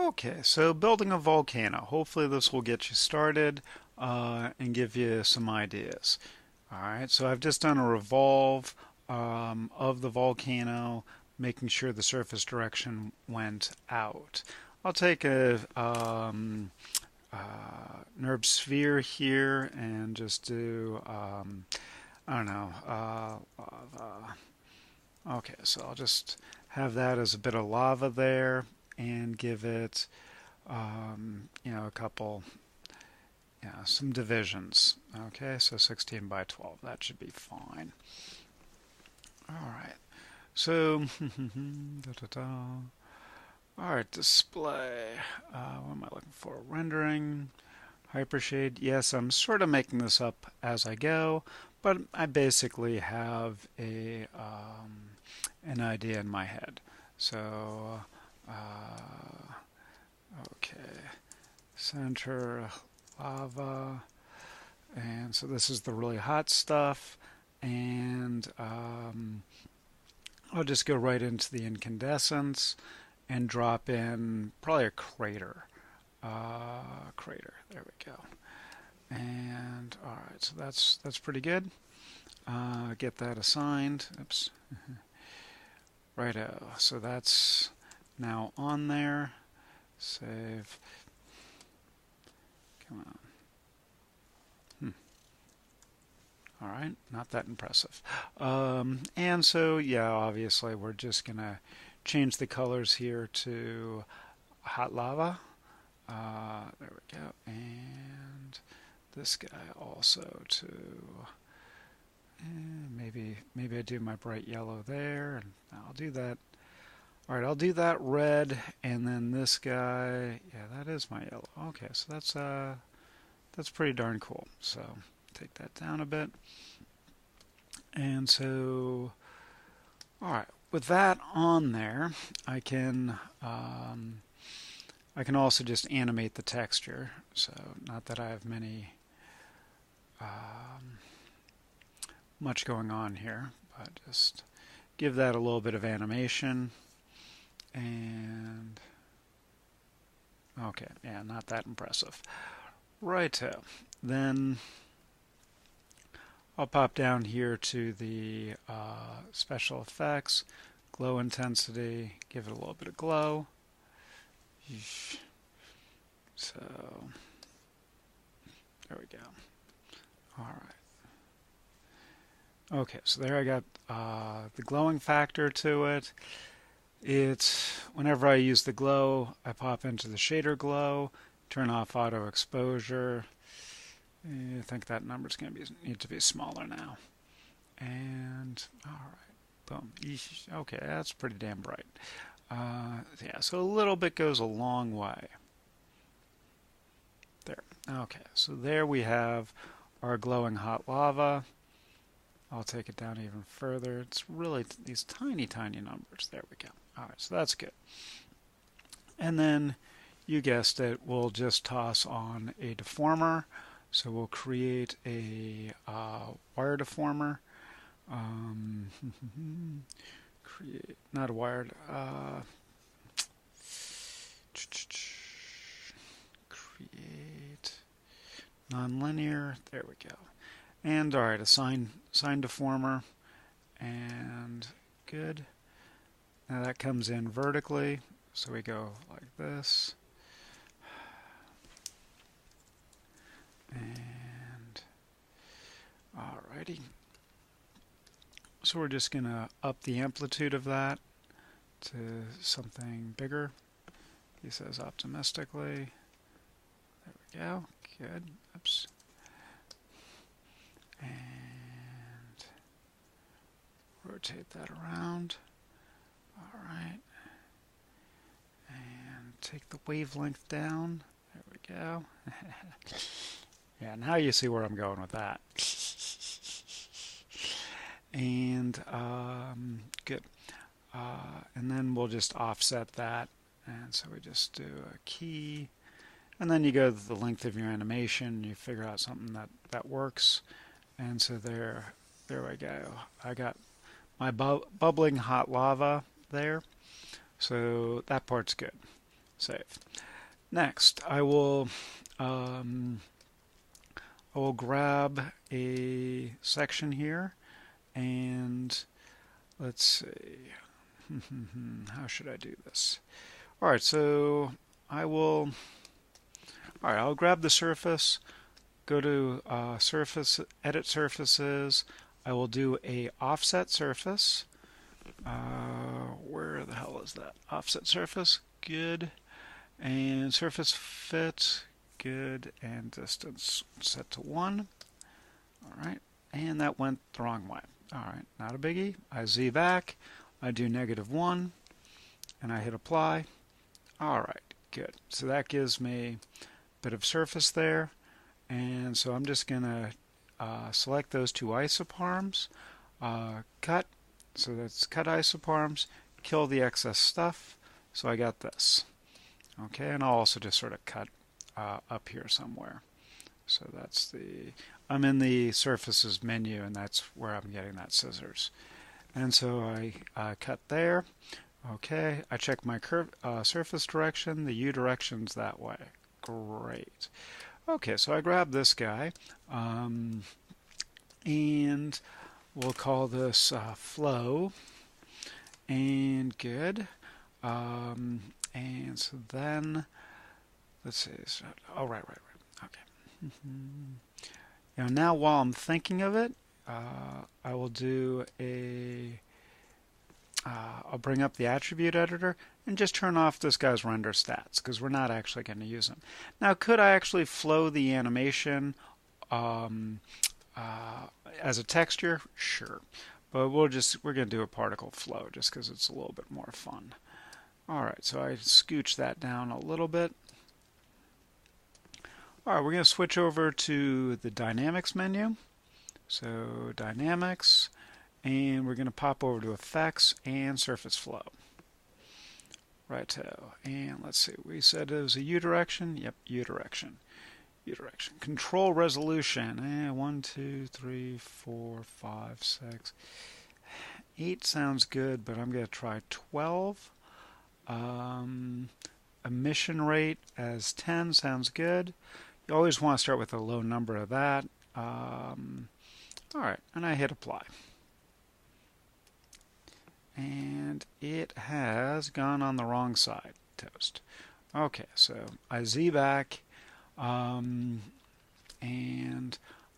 Okay, so building a volcano. Hopefully this will get you started and give you some ideas. All right, so I've just done a revolve of the volcano, making sure the surface direction went out. I'll take a NURB sphere here and just do, I don't know, lava. Okay, so I'll just have that as a bit of lava there and give it, a couple, some divisions. Okay, so 16 by 12, that should be fine. All right, so, da, da, da. All right, display. What am I looking for? Rendering, hypershade. Yes, I'm sort of making this up as I go, but I basically have an idea in my head. So, okay, center lava, and so this is the really hot stuff, and I'll just go right into the incandescence and drop in probably a crater. There we go. And all right, so that's pretty good. Get that assigned. Oops. Righto. So that's now on there. Save. Come on. All right, not that impressive. And so, yeah, obviously we're just going to change the colors here to hot lava. There we go. And this guy also to maybe I do my bright yellow there, and I'll do that. All right, I'll do that red, and then this guy, yeah, that is my yellow. Okay, so that's pretty darn cool. So take that down a bit. And so, all right, with that on there, I can also just animate the texture. So not that I have much going on here, but just give that a little bit of animation. And okay, yeah, not that impressive. Righto. Then I'll pop down here to the special effects, glow intensity, give it a little bit of glow. So there we go. All right. Okay, so there I got the glowing factor to it. It's whenever I use the glow, I pop into the shader glow, turn off auto exposure. I think that number's going to need to be smaller now. And all right, boom. Okay, that's pretty damn bright. Yeah, so a little bit goes a long way. There. Okay, so there we have our glowing hot lava. I'll take it down even further. It's really these tiny, tiny numbers. There we go. All right, so that's good. And then, you guessed it, we'll just toss on a deformer. So we'll create a wire deformer. Create, not a wired, create nonlinear. There we go. And all right, assign deformer, and good. Now that comes in vertically, so we go like this. And alrighty. So we're just going to up the amplitude of that to something bigger. He says optimistically. There we go. Good. Oops. And rotate that around. Alright. And take the wavelength down. There we go. Yeah, now you see where I'm going with that. And good. And then we'll just offset that. And so we just do a key. And then you go to the length of your animation. You figure out something that works. And so there we go. I got my bubbling hot lava there. So that part's good. Save. Next, I will grab a section here, and let's see. How should I do this? All right, so I'll grab the surface, go to surface, edit surfaces. I will do a offset surface. Where the hell is that? Offset surface, good. And surface fit, good. And distance set to 1. All right, and that went the wrong way. All right, not a biggie. I Z back, I do -1, and I hit apply. All right, good. So that gives me a bit of surface there. And so I'm just going to select those two isoparms, cut. So that's cut isoparms, kill the excess stuff. So I got this. Okay, and I'll also just sort of cut up here somewhere. So that's I'm in the surfaces menu, and that's where I'm getting that scissors. And so I cut there. Okay, I check my surface direction. The U direction's that way. Great. Okay, so I grab this guy, and we'll call this flow, and good. And so then, let's see. Oh, right. Okay. Now while I'm thinking of it, I will do I'll bring up the attribute editor and just turn off this guy's render stats, because we're not actually going to use them. Now, could I actually flow the animation as a texture? Sure. But we're going to do a particle flow just because it's a little bit more fun. All right, so I scooch that down a little bit. All right, we're going to switch over to the Dynamics menu. So Dynamics, and we're going to pop over to Effects and Surface Flow. Righto, and let's see, we said it was a U direction. Yep, U direction. U direction. Control resolution. 1, 2, 3, 4, 5, 6. 8 sounds good, but I'm going to try 12. Emission rate as 10 sounds good. You always want to start with a low number of that. All right, and I hit apply. And it has gone on the wrong side. Toast. Okay, so I Z back, and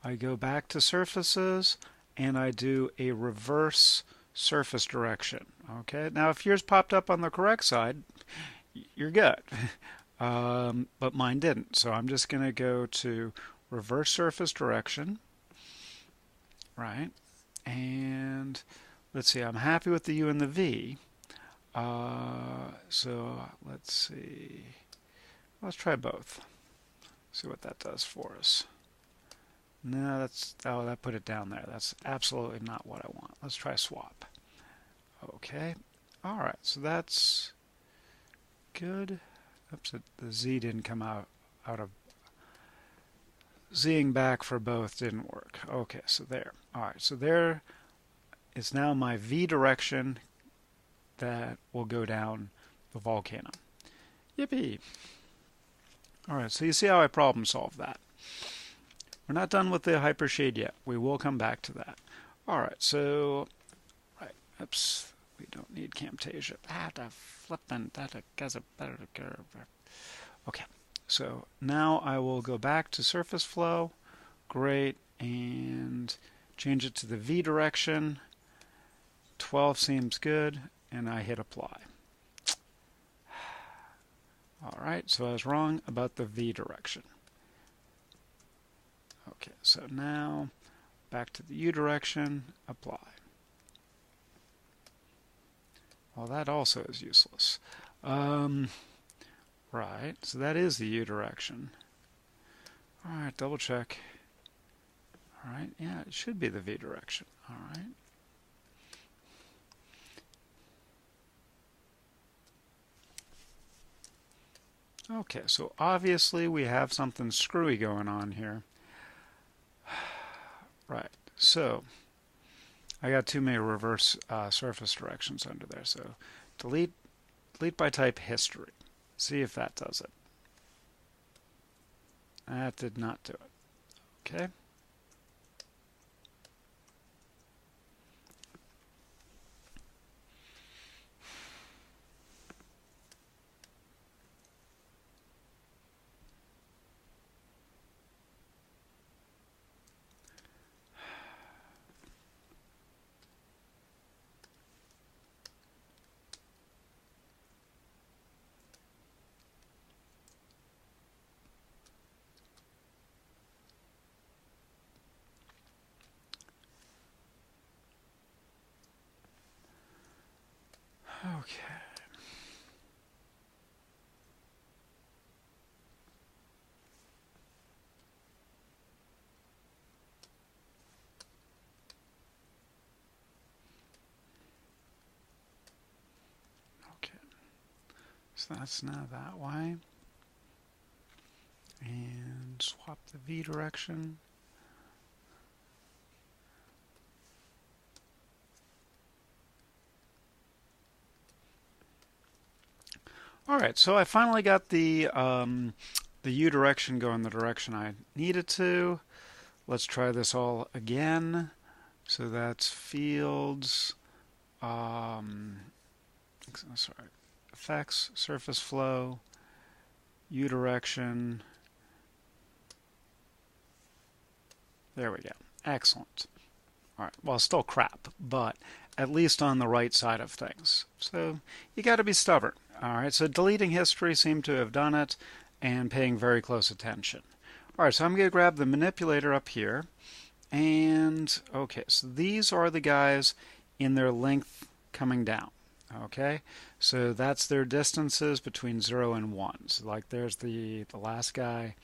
I go back to surfaces, and I do a reverse surface direction. Okay, now if yours popped up on the correct side, you're good. But mine didn't. So I'm just going to go to reverse surface direction. Right. And let's see, I'm happy with the U and the V. So let's see. Let's try both. See what that does for us. No, that put it down there. That's absolutely not what I want. Let's try swap. Okay. All right. So that's good. Oops, the Z didn't come out of Zing back for both didn't work. Okay, so there. All right, so there is now my V direction that will go down the volcano. Yippee! All right, so you see how I problem solved that. We're not done with the hypershade yet. We will come back to that. All right, so oops, we don't need Camtasia. Okay, so now I will go back to surface flow. Great, and change it to the V direction. 12 seems good, and I hit apply. All right, so I was wrong about the V direction. Okay, so now back to the U direction, apply. Well, that also is useless. Right, so that is the U direction. All right, double check. All right, yeah, it should be the V direction. All right. Okay, so obviously we have something screwy going on here. Right, so I got too many reverse surface directions under there. So delete by type history. See if that does it. That did not do it. Okay. Okay. Okay. So that's now that way. And swap the V direction. All right, so I finally got the U direction going the direction I needed to. Let's try this all again. So that's fields, sorry, effects, surface flow, U direction. There we go. Excellent. All right, well, still crap, but at least on the right side of things. So you got to be stubborn. All right, so deleting history seemed to have done it, and paying very close attention. All right, so I'm going to grab the manipulator up here, and okay, so these are the guys in their length coming down. Okay, so that's their distances between 0 and 1. So like there's the last guy,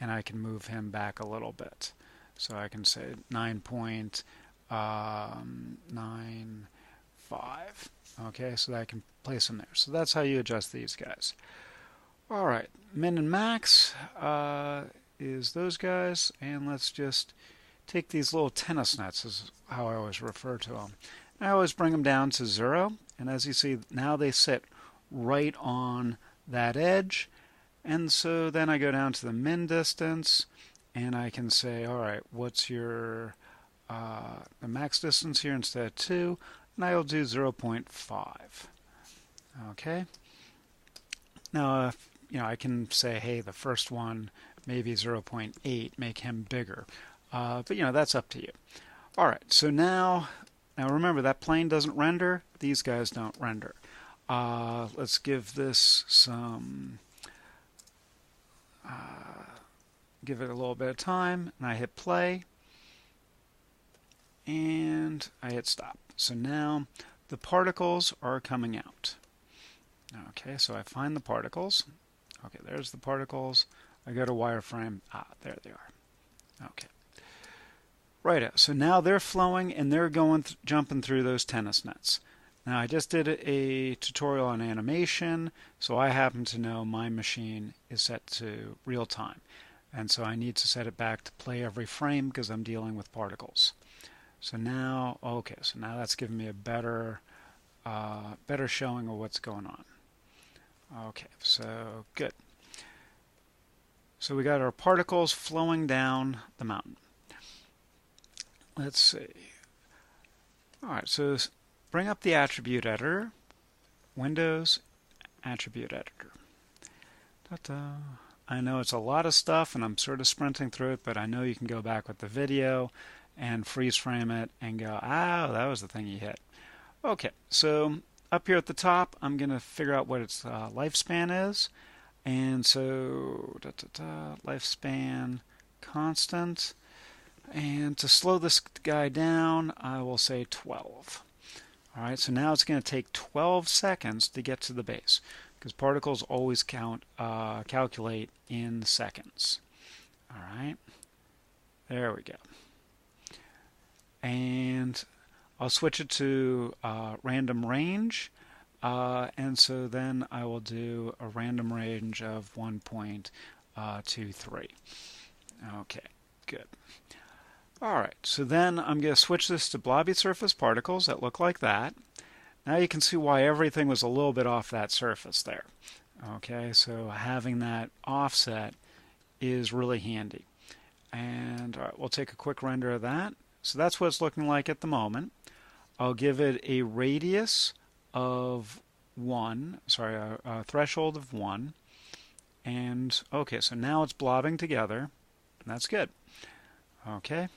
and I can move him back a little bit. So I can say 9.95. Okay, so that I can place them there. So that's how you adjust these guys. All right, min and max is those guys, and let's just take these little tennis nets, is how I always refer to them. I always bring them down to 0, and as you see, now they sit right on that edge, and so then I go down to the min distance, and I can say, all right, what's your the max distance here instead of 2, and I'll do 0.5. Okay. Now, I can say, hey, the first one maybe 0.8, make him bigger. But that's up to you. All right. So now remember that plane doesn't render. These guys don't render. Let's give this some. Give it a little bit of time, and I hit play, and I hit stop. So now the particles are coming out. Okay, so I find the particles. Okay, there's the particles. I go to wireframe. There they are. Okay. Right, so now they're flowing and they're going jumping through those tennis nets. Now I just did a tutorial on animation, so I happen to know my machine is set to real time. And so I need to set it back to play every frame because I'm dealing with particles. So now, okay, so now that's giving me a better showing of what's going on. Okay, so good. So we got our particles flowing down the mountain. Let's see. All right, so bring up the attribute editor, Windows, attribute editor. Ta-da. I know it's a lot of stuff and I'm sort of sprinting through it, but I know you can go back with the video and freeze frame it and go, that was the thing you hit. Okay, so up here at the top, I'm going to figure out what its lifespan is. And so, lifespan constant. And to slow this guy down, I will say 12. All right, so now it's going to take 12 seconds to get to the base, because particles always calculate in seconds. All right, there we go. And I'll switch it to random range, and so then I will do a random range of 1.23. Okay, good. All right, so then I'm going to switch this to blobby surface particles that look like that. Now you can see why everything was a little bit off that surface there. Okay, so having that offset is really handy. And all right, we'll take a quick render of that. So that's what it's looking like at the moment. I'll give it a radius of 1, sorry, a threshold of 1. And okay, so now it's blobbing together. That's good. Okay,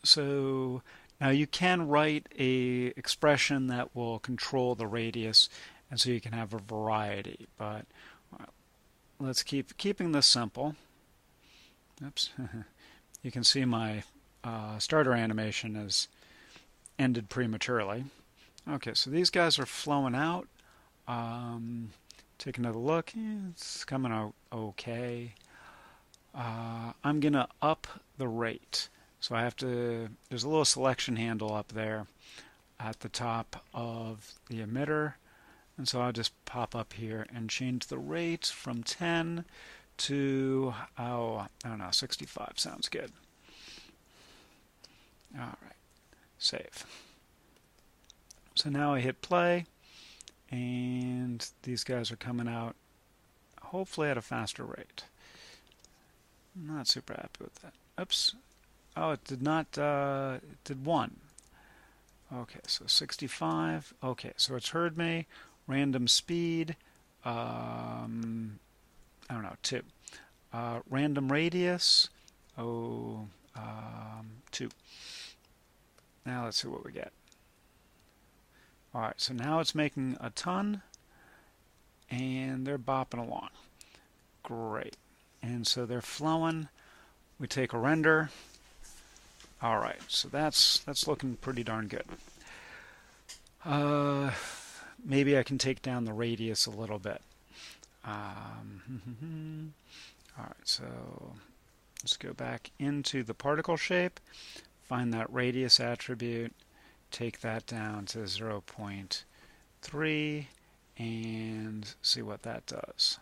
so now you can write a expression that will control the radius, and so you can have a variety. But let's keeping this simple. Oops. You can see my starter animation has ended prematurely. Okay, so these guys are flowing out. Take another look. It's coming out okay. I'm going to up the rate. So I have to, there's a little selection handle up there at the top of the emitter. And so I'll just pop up here and change the rate from 10 to, oh, I don't know, 65 sounds good. All right, save. So now I hit play, and these guys are coming out hopefully at a faster rate. I'm not super happy with that. Oops. Oh, it did not, it did 1. Okay, so 65. Okay, so it's heard me. Random speed, I don't know, 2. Random radius, 2. Now let's see what we get. All right, so now it's making a ton, and they're bopping along. Great. And so they're flowing. We take a render. All right, so that's looking pretty darn good. Maybe I can take down the radius a little bit. All right, so let's go back into the particle shape, find that radius attribute, take that down to 0.3, and see what that does.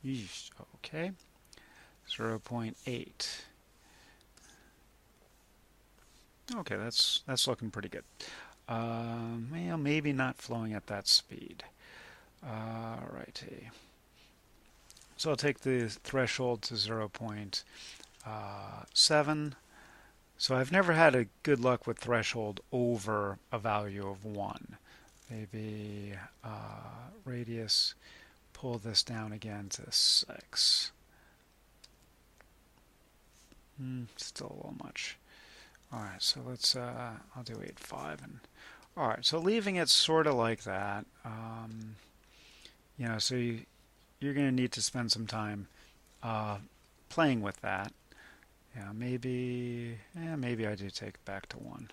Yeesh, okay, 0.8. Okay, that's looking pretty good. Well, maybe not flowing at that speed. Alrighty. So I'll take the threshold to 0.7. So I've never had a good luck with threshold over a value of 1. Maybe radius, pull this down again to 6. Still a little much. Alright, so let's, I'll do 8.5. And alright, so leaving it sort of like that, you know, so you're going to need to spend some time playing with that. Yeah, maybe I do take it back to 1.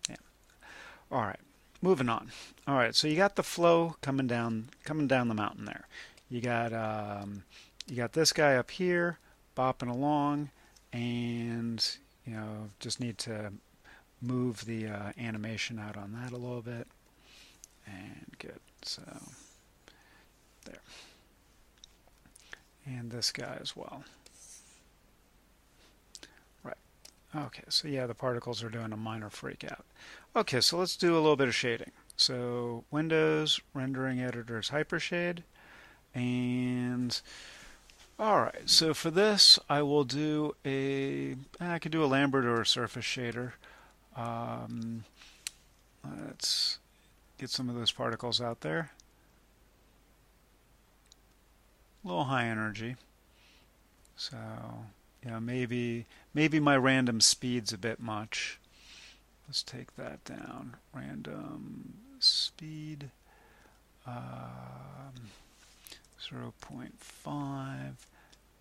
Yeah. All right, moving on. All right, so you got the flow coming down the mountain there. You got this guy up here bopping along, and you know, just need to move the animation out on that a little bit, and good. So there. And this guy as well. Right. Okay, so yeah, the particles are doing a minor freak out. Okay, so let's do a little bit of shading. So Windows, Rendering Editors, Hypershade, and alright, so for this I will do I could do a Lambert or a surface shader. Let's get some of those particles out there. A little high energy. So, yeah, maybe my random speed's a bit much. Let's take that down. Random speed 0.5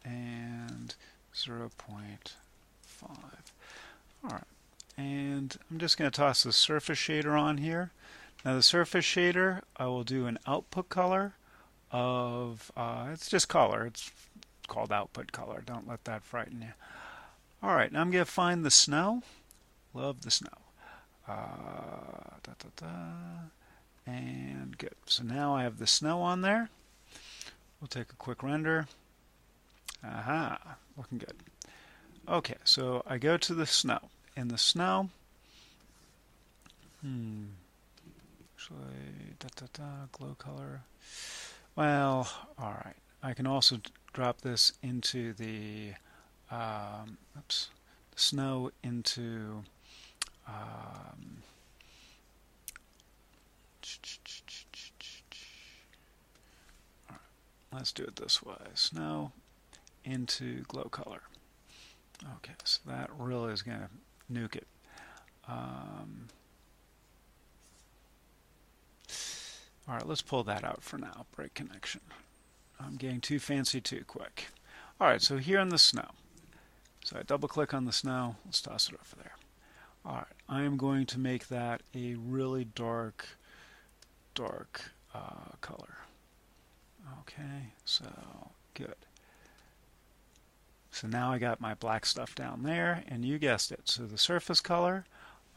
and 0.5. All right, and I'm just going to toss the surface shader on here. Now the surface shader, I will do an output color of, it's just color, it's called output color, don't let that frighten you. Alright, now I'm going to find the snow, love the snow, and good. So now I have the snow on there. We'll take a quick render. Aha, looking good. Okay, so I go to the snow. In the snow, actually, glow color. Well, all right. I can also drop this into the snow into all right, let's do it this way. Snow into glow color. Okay, so that really is going to nuke it. All right, let's pull that out for now. Break connection. I'm getting too fancy too quick. All right, so here in the snow. So I double click on the snow. Let's toss it over there. All right, I am going to make that a really dark color. Okay, so good. So now I got my black stuff down there, and you guessed it. So the surface color,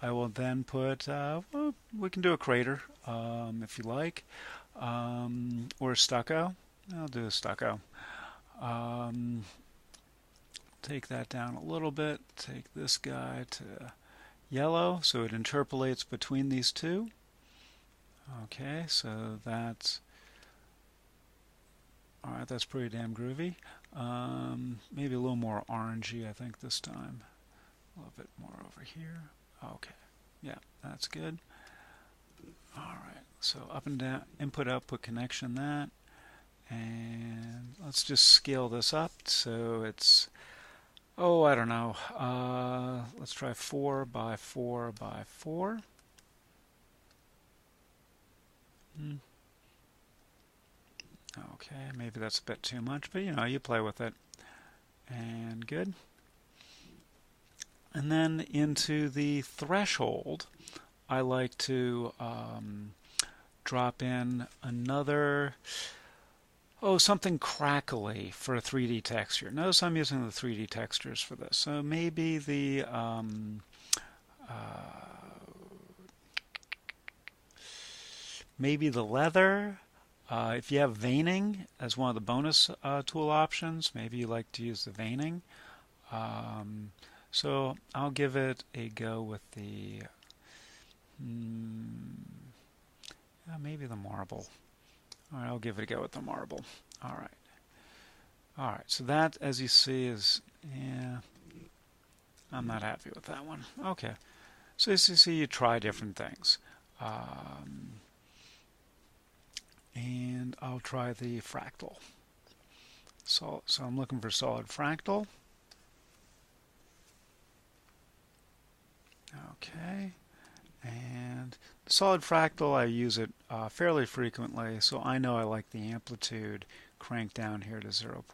I will then put, well, we can do a crater if you like, or stucco. I'll do a stucco. Take that down a little bit, take this guy to yellow so it interpolates between these two. Okay, so that's alright, that's pretty damn groovy. Maybe a little more orangey, I think, this time. A little bit more over here. Okay, yeah, that's good. Alright, so up and down, input output connection, that. And let's just scale this up so it's, oh, I don't know. Let's try 4 by 4 by 4. Okay, maybe that's a bit too much, but you play with it. And good. And then into the threshold, I like to drop in another, something crackly for a 3D texture. Notice I'm using the 3D textures for this. So maybe the leather. If you have veining as one of the bonus tool options, maybe you like to use the veining. So I'll give it a go with the maybe the marble. All right, I'll give it a go with the marble. All right, so that, as you see, is, yeah, I'm not happy with that one. Okay, so as you see, you try different things. And I'll try the fractal. So I'm looking for solid fractal. Okay, and the solid fractal, I use it fairly frequently, so I know I like the amplitude cranked down here to 0.5,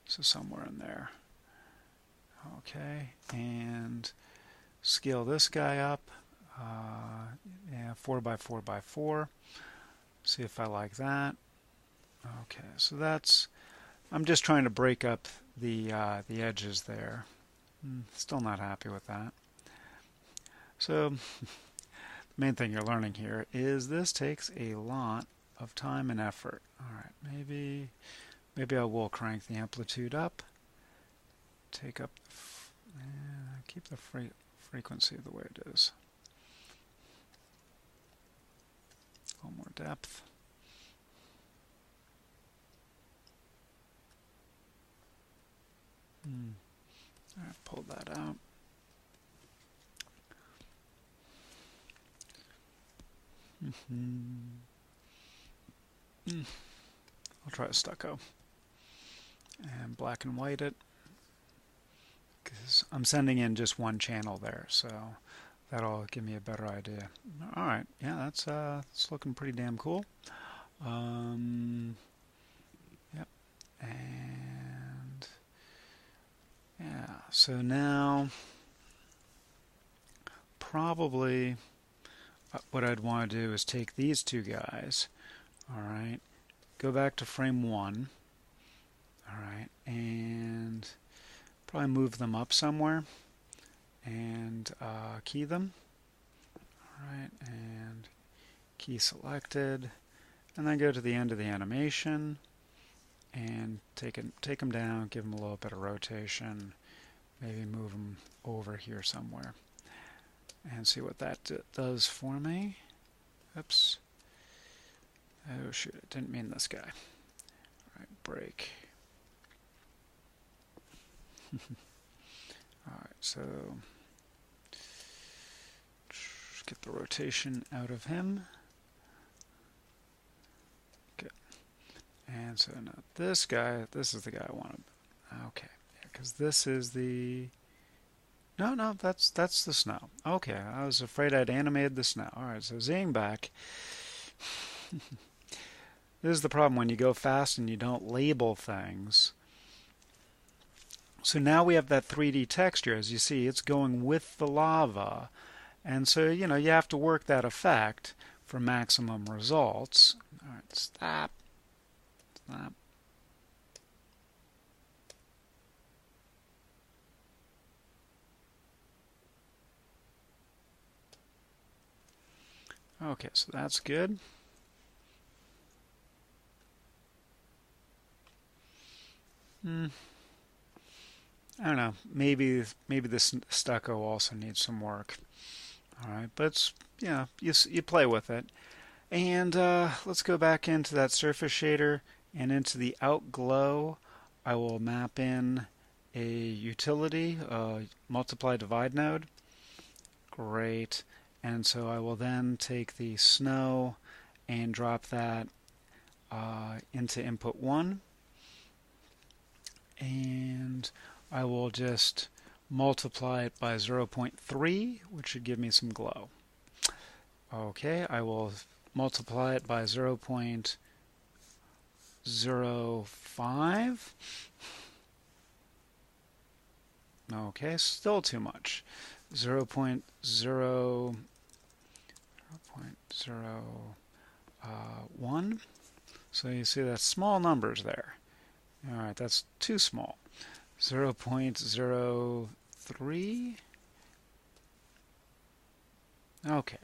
so somewhere in there. Okay, and scale this guy up, 4 by 4 by 4. See if I like that. Okay, so that's, I'm just trying to break up the edges there. Still not happy with that. So the main thing you're learning here is this takes a lot of time and effort. All right, maybe I will crank the amplitude up. Take up, keep the frequency the way it is. A little more depth. All right, pull that out. I'll try a stucco and black and white it, because I'm sending in just one channel there, so that'll give me a better idea. All right, yeah, that's looking pretty damn cool. Yep, and yeah, so now probably what I'd want to do is take these two guys, all right, go back to frame 1, all right, and probably move them up somewhere and key them, all right, and key selected, and then go to the end of the animation and take them down, give them a little bit of rotation, maybe move them over here somewhere, and see what that does for me. Oops. Oh shoot, I didn't mean this guy. Alright, break. Alright, so get the rotation out of him. Good. And so now this guy, this is the guy I wanted. Okay, because this is the... No, that's the snow. Okay, I was afraid I'd animated the snow. Alright, so zing back. This is the problem when you go fast and you don't label things. So now we have that 3D texture. As you see, it's going with the lava. And so, you know, you have to work that effect for maximum results. All right, stop. Stop. Okay, so that's good. I don't know. Maybe this stucco also needs some work. All right, but it's, you know, you play with it. And let's go back into that surface shader and into the outglow. I will map in a utility, multiply divide node. Great. And so I will then take the snow and drop that into input 1. And I will just multiply it by 0.3, which should give me some glow. Okay, I will multiply it by 0.05. Okay, still too much. 0.01. So you see that's small numbers there. All right, that's too small. 0.03. Okay.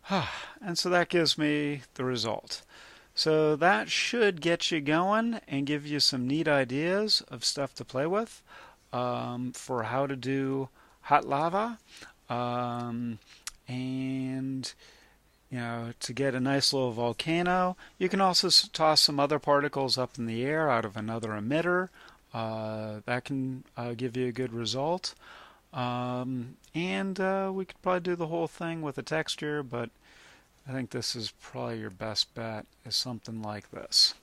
And so that gives me the result. So that should get you going and give you some neat ideas of stuff to play with for how to do hot lava. And you know, to get a nice little volcano. You can also toss some other particles up in the air out of another emitter. That can give you a good result. And we could probably do the whole thing with a texture, but I think this is probably your best bet, is something like this.